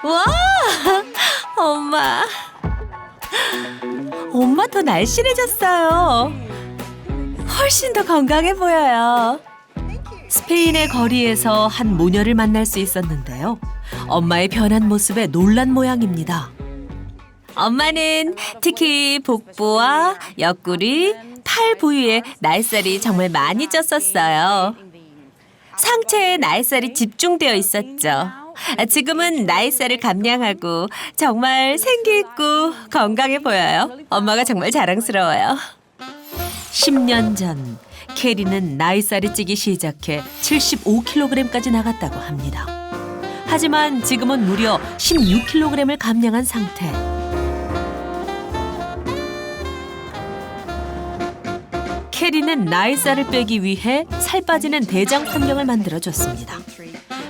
와, 엄마. 엄마 더 날씬해졌어요. 훨씬 더 건강해 보여요. 스페인의 거리에서 한 모녀를 만날 수 있었는데요. 엄마의 변한 모습에 놀란 모양입니다. 엄마는 특히 복부와 옆구리, 팔 부위에 나이살이 정말 많이 쪘었어요. 상체에 나이살이 집중되어 있었죠. 지금은 나이살을 감량하고 정말 생기 있고 건강해 보여요. 엄마가 정말 자랑스러워요. 10년 전 캐리는 나이살이 찌기 시작해 75kg까지 나갔다고 합니다. 하지만 지금은 무려 16kg을 감량한 상태. 캐리는 나이살을 빼기 위해 살 빠지는 대장 환경을 만들어줬습니다.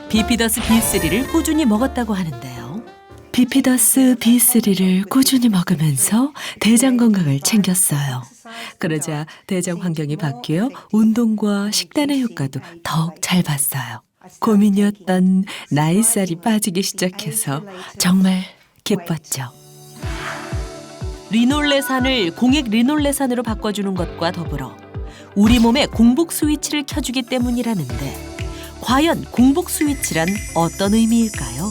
비피더스 B3를 꾸준히 먹었다고 하는데요. 비피더스 B3를 꾸준히 먹으면서 대장 건강을 챙겼어요. 그러자 대장 환경이 바뀌어 운동과 식단의 효과도 더욱 잘 봤어요. 고민이었던 나이살이 빠지기 시작해서 정말 기뻤죠. 리놀레산을 공익 리놀레산으로 바꿔주는 것과 더불어 우리 몸의 공복 스위치를 켜주기 때문이라는데 과연 공복 스위치란 어떤 의미일까요?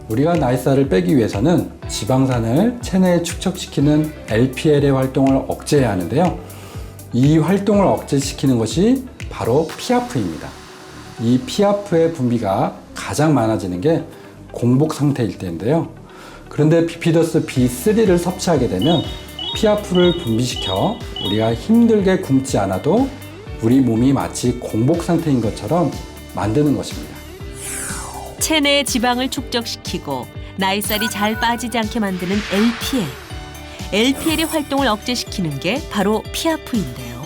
우리가 나이살을 빼기 위해서는 지방산을 체내에 축적시키는 LPL의 활동을 억제해야 하는데요. 이 활동을 억제시키는 것이 바로 피아프입니다. 이 피아프의 분비가 가장 많아지는 게 공복 상태일 때인데요. 그런데 비피더스 B3를 섭취하게 되면 피아프를 분비시켜 우리가 힘들게 굶지 않아도 우리 몸이 마치 공복 상태인 것처럼 만드는 것입니다. 체내 지방을 축적시키고 나이살이 잘 빠지지 않게 만드는 LPL. LPL의 활동을 억제시키는 게 바로 피아프인데요.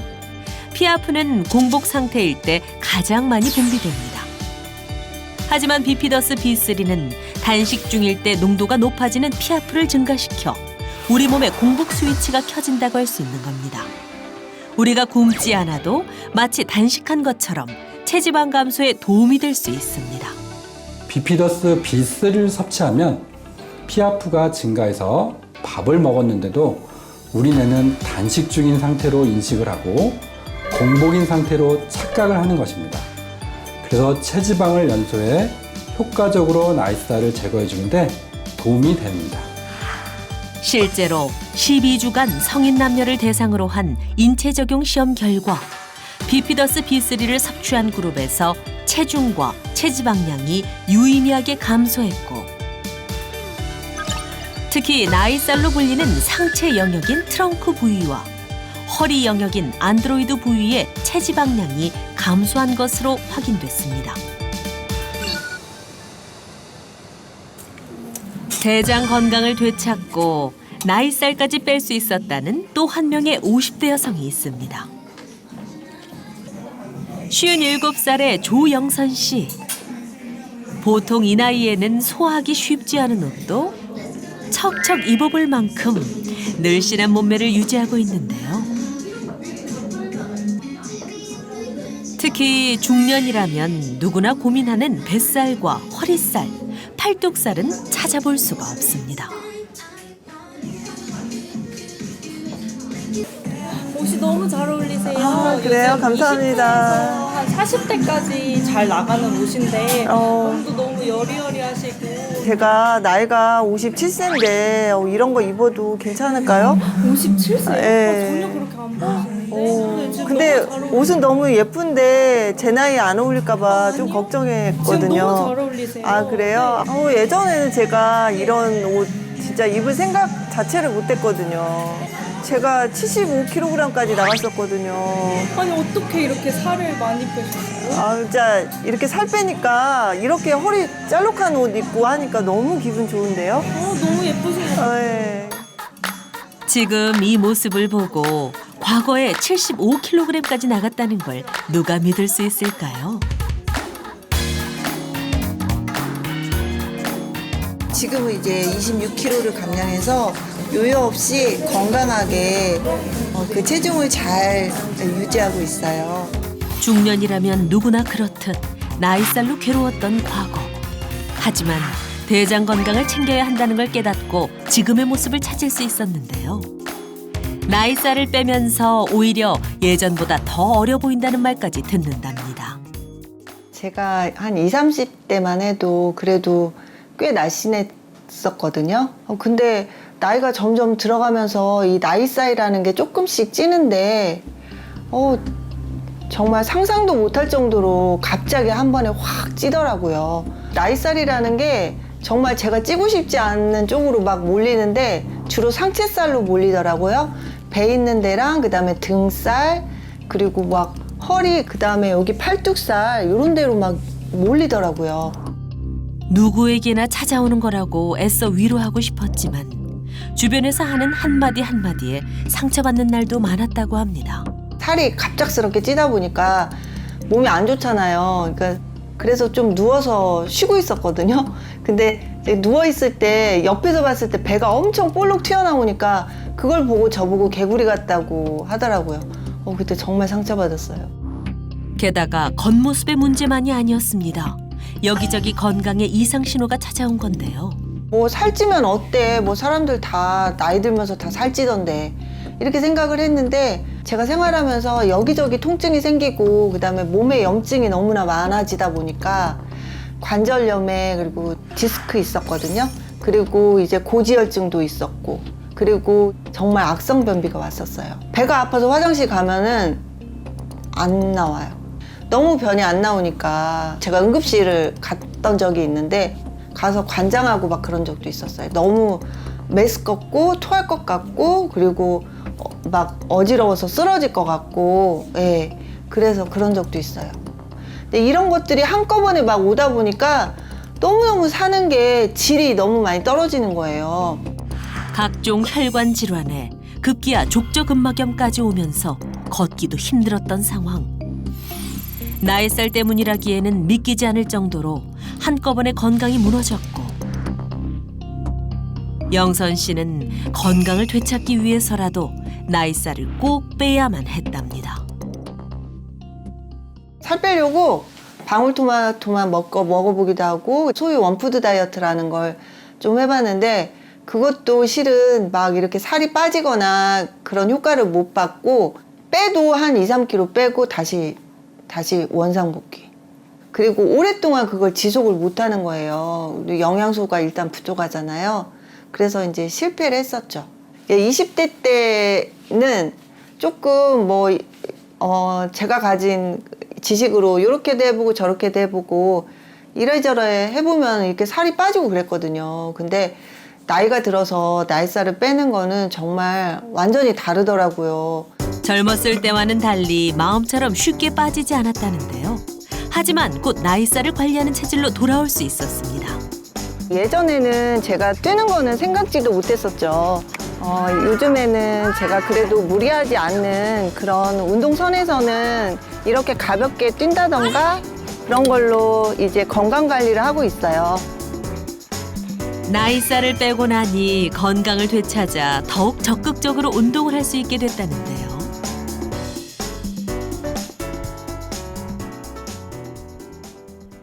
피아프는 공복 상태일 때 가장 많이 분비됩니다. 하지만 비피더스 B3는 단식 중일 때 농도가 높아지는 피아프를 증가시켜 우리 몸의 공복 스위치가 켜진다고 할 수 있는 겁니다. 우리가 굶지 않아도 마치 단식한 것처럼 체지방 감소에 도움이 될 수 있습니다. 비피더스 B3를 섭취하면 피아프가 증가해서 밥을 먹었는데도 우리 뇌는 단식 중인 상태로 인식을 하고 공복인 상태로 착각을 하는 것입니다. 그래서 체지방을 연소해 효과적으로 나이살을 제거해 주는데 도움이 됩니다. 실제로 12주간 성인 남녀를 대상으로 한 인체 적용 시험 결과 비피더스 B3를 섭취한 그룹에서 체중과 체지방량이 유의미하게 감소했고 특히 나이살로 불리는 상체 영역인 트렁크 부위와 허리 영역인 안드로이드 부위의 체지방량이 감소한 것으로 확인됐습니다. 대장 건강을 되찾고 나이살까지 뺄 수 있었다는 또 한 명의 50대 여성이 있습니다. 57살의 조영선 씨. 보통 이 나이에는 소화하기 쉽지 않은 옷도 척척 입어볼 만큼 늘씬한 몸매를 유지하고 있는데요. 특히 중년이라면 누구나 고민하는 뱃살과 허리살, 팔뚝살은 찾아볼 수가 없습니다. 옷이 너무 잘 어울리세요. 아, 그래요? 감사합니다. 한 40대까지 잘 나가는 옷인데 몸도 너무 여리여리하시고. 제가 나이가 57세인데 이런 거 입어도 괜찮을까요? 57세? 예. 전혀 그렇게 안 보이시는데. 근데 옷은 너무 예쁜데 제 나이에 안 어울릴까봐 좀 걱정했거든요. 지금 너무 잘 어울리세요. 아, 그래요? 예전에는 제가 이런 옷 진짜 입을 생각 자체를 못 했거든요. 제가 75kg까지 나갔었거든요. 아니 어떻게 이렇게 살을 많이 빼셨어요? 아, 진짜 이렇게 살 빼니까 이렇게 허리 짤록한 옷 입고 하니까 너무 기분 좋은데요? 너무 예쁘신 것 같아요. 네. 지금 이 모습을 보고 과거에 75kg까지 나갔다는 걸 누가 믿을 수 있을까요? 지금은 이제 26kg를 감량해서 요요 없이 건강하게 그 체중을 잘 유지하고 있어요. 중년이라면 누구나 그렇듯 나이살로 괴로웠던 과거. 하지만 대장 건강을 챙겨야 한다는 걸 깨닫고 지금의 모습을 찾을 수 있었는데요. 나이살을 빼면서 오히려 예전보다 더 어려 보인다는 말까지 듣는답니다. 제가 한 20, 30대만 해도 그래도 꽤 날씬했었거든요. 근데 나이가 점점 들어가면서 이 나이살이라는 게 조금씩 찌는데 정말 상상도 못할 정도로 갑자기 한 번에 확 찌더라고요. 나이살이라는 게 정말 제가 찌고 싶지 않는 쪽으로 막 몰리는데 주로 상체살로 몰리더라고요. 배 있는 데랑 그다음에 등살 그리고 막 허리 그다음에 여기 팔뚝살 이런 데로 막 몰리더라고요. 누구에게나 찾아오는 거라고 애써 위로하고 싶었지만 주변에서 하는 한마디 한마디에 상처받는 날도 많았다고 합니다. 살이 갑작스럽게 찌다 보니까 몸이 안 좋잖아요. 그래서 좀 누워서 쉬고 있었거든요. 근데 누워 있을 때 옆에서 봤을 때 배가 엄청 볼록 튀어나오니까 그걸 보고 저보고 개구리 같다고 하더라고요. 그때 정말 상처받았어요. 게다가 겉모습의 문제만이 아니었습니다. 여기저기 건강에 이상 신호가 찾아온 건데요. 살찌면 어때? 사람들 다 나이 들면서 다 살찌던데. 이렇게 생각을 했는데 제가 생활하면서 여기저기 통증이 생기고 그다음에 몸에 염증이 너무나 많아지다 보니까 관절염에 그리고 디스크 있었거든요. 그리고 이제 고지혈증도 있었고 그리고 정말 악성 변비가 왔었어요. 배가 아파서 화장실 가면은 안 나와요. 너무 변이 안 나오니까 제가 응급실을 갔던 적이 있는데 가서 관장하고 막 그런 적도 있었어요. 너무 메스껍고 토할 것 같고 그리고 막 어지러워서 쓰러질 것 같고 그래서 그런 적도 있어요. 근데 이런 것들이 한꺼번에 막 오다 보니까 너무너무 사는 게 질이 너무 많이 떨어지는 거예요. 각종 혈관 질환에 급기야 족저근막염까지 오면서 걷기도 힘들었던 상황. 나이살 때문이라기에는 믿기지 않을 정도로 한꺼번에 건강이 무너졌고 영선 씨는 건강을 되찾기 위해서라도 나이살을 꼭 빼야만 했답니다. 살 빼려고 방울토마토만 먹어보기도 하고 소위 원푸드 다이어트라는 걸 좀 해봤는데 그것도 실은 막 이렇게 살이 빠지거나 그런 효과를 못 받고 빼도 한 2, 3kg 빼고 다시 원상복귀. 그리고 오랫동안 그걸 지속을 못하는 거예요. 영양소가 일단 부족하잖아요. 그래서 이제 실패를 했었죠. 20대 때는 조금 제가 가진 지식으로 이렇게도 해보고 저렇게도 해보고 이래저래 해보면 이렇게 살이 빠지고 그랬거든요. 근데 나이가 들어서 나이살을 빼는 거는 정말 완전히 다르더라고요. 젊었을 때와는 달리 마음처럼 쉽게 빠지지 않았다는데요. 하지만 곧 나이살을 관리하는 체질로 돌아올 수 있었습니다. 예전에는 제가 뛰는 거는 생각지도 못했었죠. 요즘에는 제가 그래도 무리하지 않는 그런 운동선에서는 이렇게 가볍게 뛴다던가 그런 걸로 이제 건강 관리를 하고 있어요. 나이살을 빼고 나니 건강을 되찾아 더욱 적극적으로 운동을 할 수 있게 됐다는데요.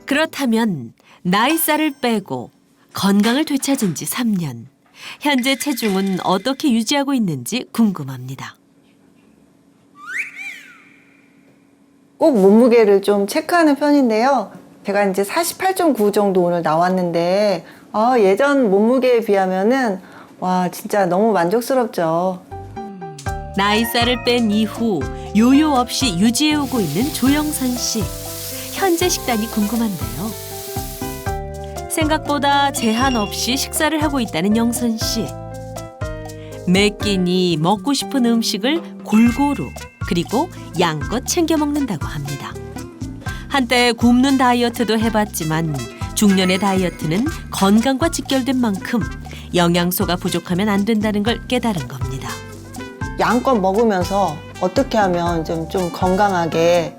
그렇다면 나이살을 빼고 건강을 되찾은 지 3년. 현재 체중은 어떻게 유지하고 있는지 궁금합니다. 꼭 몸무게를 좀 체크하는 편인데요. 제가 이제 48.9 정도 오늘 나왔는데 예전 몸무게에 비하면은 와 진짜 너무 만족스럽죠. 나이살을 뺀 이후 요요 없이 유지해오고 있는 조영선 씨. 현재 식단이 궁금한데요. 생각보다 제한 없이 식사를 하고 있다는 영선 씨. 매 끼니 먹고 싶은 음식을 골고루 그리고 양껏 챙겨 먹는다고 합니다. 한때 굶는 다이어트도 해봤지만 중년의 다이어트는 건강과 직결된 만큼 영양소가 부족하면 안 된다는 걸 깨달은 겁니다. 양껏 먹으면서 어떻게 하면 좀 건강하게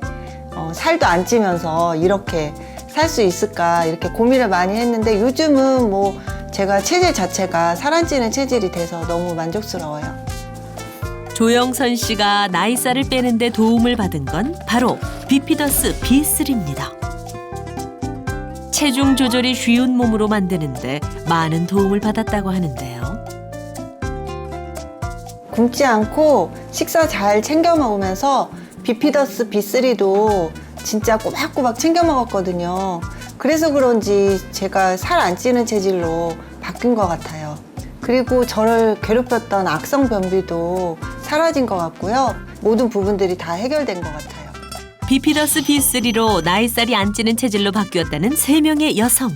살도 안 찌면서 이렇게 살 수 있을까 이렇게 고민을 많이 했는데 요즘은 제가 체질 자체가 살 안 찌는 체질이 돼서 너무 만족스러워요. 조영선 씨가 나이살을 빼는 데 도움을 받은 건 바로 비피더스 B3입니다. 체중 조절이 쉬운 몸으로 만드는데 많은 도움을 받았다고 하는데요. 굶지 않고 식사 잘 챙겨 먹으면서 비피더스 B3도 진짜 꼬박꼬박 챙겨 먹었거든요. 그래서 그런지 제가 살 안 찌는 체질로 바뀐 것 같아요. 그리고 저를 괴롭혔던 악성 변비도 사라진 것 같고요. 모든 부분들이 다 해결된 것 같아요. 비피더스 B3로 나이살이 안 찌는 체질로 바뀌었다는 3명의 여성.